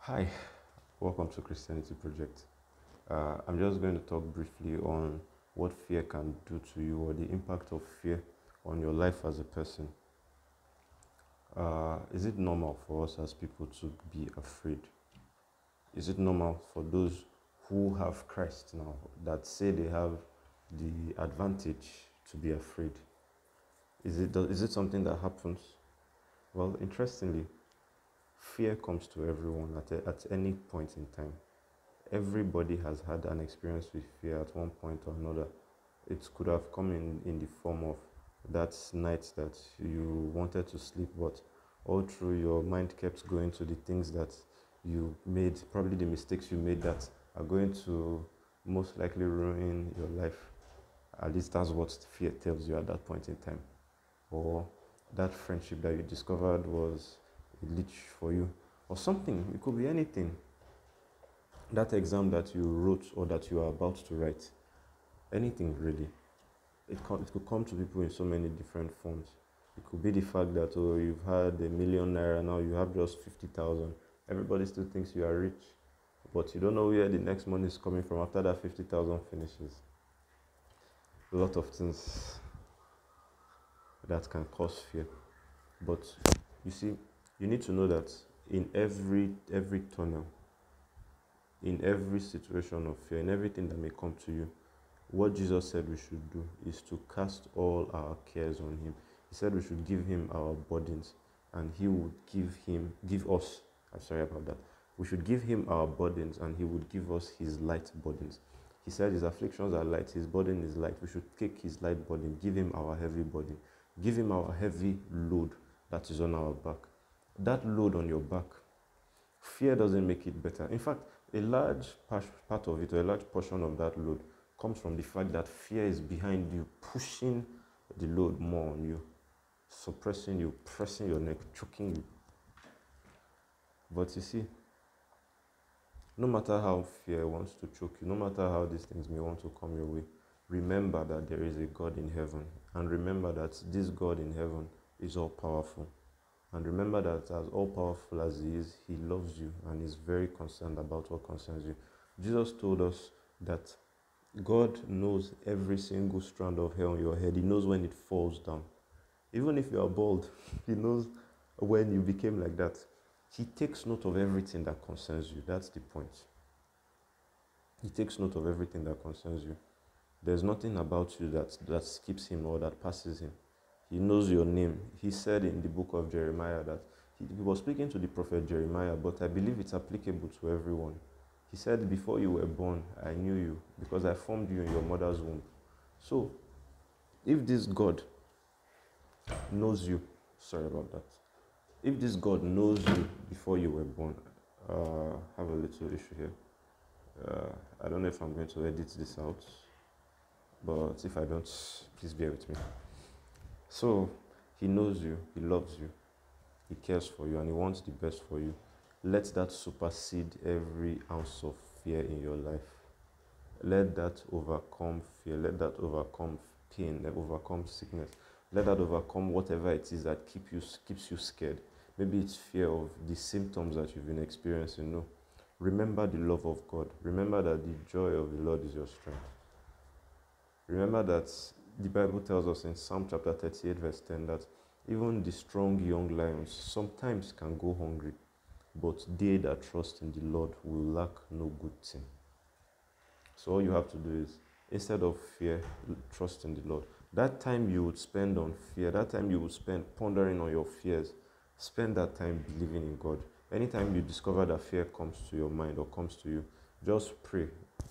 Hi, welcome to Christianity Project. I'm just going to talk briefly on what fear can do to you or the impact of fear on your life as a person. Is it normal for us as people to be afraid? Is it normal for those who have Christ now that say they have the advantage to be afraid? Is it something that happens? Well, interestingly, fear comes to everyone at any point in time. Everybody has had an experience with fear at one point or another. It could have come in the form of that night that you wanted to sleep, but all through your mind kept going to the things that you made, probably the mistakes you made that are going to most likely ruin your life. At least that's what fear tells you at that point in time. Or that friendship that you discovered was a leech for you, or something. It could be anything. That exam that you wrote or that you are about to write, anything really. It could come to people in so many different forms. It could be the fact that, oh, you've had ₦1,000,000, now you have just 50,000. Everybody still thinks you are rich, but you don't know where the next money is coming from after that 50,000 finishes. A lot of things that can cause fear. But you see, you need to know that in every tunnel, in every situation of fear, in everything that may come to you, what Jesus said we should do is to cast all our cares on him. He said we should give him our burdens, and he would give us, I'm sorry about that. We should give him our burdens, and he would give us his light burdens. He said his afflictions are light, his burden is light. We should take his light burden, give him our heavy burden, give him our heavy load that is on our back. That load on your back, fear doesn't make it better. In fact, a large part of it, or a large portion of that load, comes from the fact that fear is behind you, pushing the load more on you, suppressing you, pressing your neck, choking you. But you see, no matter how fear wants to choke you, no matter how these things may want to come your way, remember that there is a God in heaven. And remember that this God in heaven is all powerful. And remember that as all powerful as he is, he loves you and is very concerned about what concerns you. Jesus told us that God knows every single strand of hair on your head. He knows when it falls down. Even if you are bald, he knows when you became like that. He takes note of everything that concerns you. That's the point. He takes note of everything that concerns you. There's nothing about you that skips him or that passes him. He knows your name. He said in the book of Jeremiah that he was speaking to the prophet Jeremiah, but I believe it's applicable to everyone. He said, before you were born, I knew you because I formed you in your mother's womb. So, if this God knows you, sorry about that. If this God knows you before you were born, I have a little issue here. I don't know if I'm going to edit this out, but if I don't, please bear with me. So, he knows you, he loves you, he cares for you, and he wants the best for you. Let that supersede every ounce of fear in your life. Let that overcome fear. Let that overcome pain. Let overcome sickness. Let that overcome whatever it is that keeps you scared. Maybe it's fear of the symptoms that you've been experiencing. No. Remember the love of God. Remember that the joy of the Lord is your strength. Remember that the Bible tells us in Psalm chapter 38 verse 10 that even the strong young lions sometimes can go hungry, but they that trust in the Lord will lack no good thing. So all you have to do is, instead of fear, trust in the Lord. That time you would spend on fear, that time you would spend pondering on your fears, spend that time believing in God. Anytime you discover that fear comes to your mind or comes to you, just pray.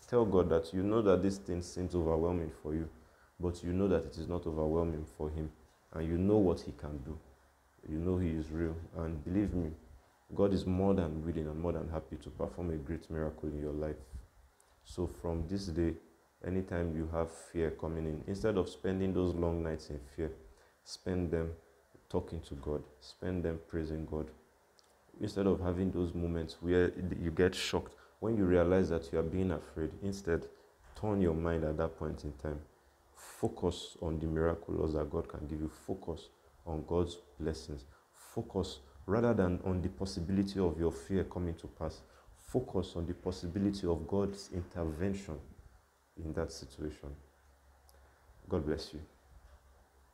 Tell God that you know that this thing seems overwhelming for you, but you know that it is not overwhelming for him. And you know what he can do. You know he is real. And believe me, God is more than willing and more than happy to perform a great miracle in your life. So from this day, anytime you have fear coming in, instead of spending those long nights in fear, spend them talking to God. Spend them praising God. Instead of having those moments where you get shocked, when you realize that you are being afraid, instead, turn your mind at that point in time. Focus on the miraculous that God can give you. Focus on God's blessings. Focus Rather than on the possibility of your fear coming to pass, focus on the possibility of God's intervention in that situation. God bless you.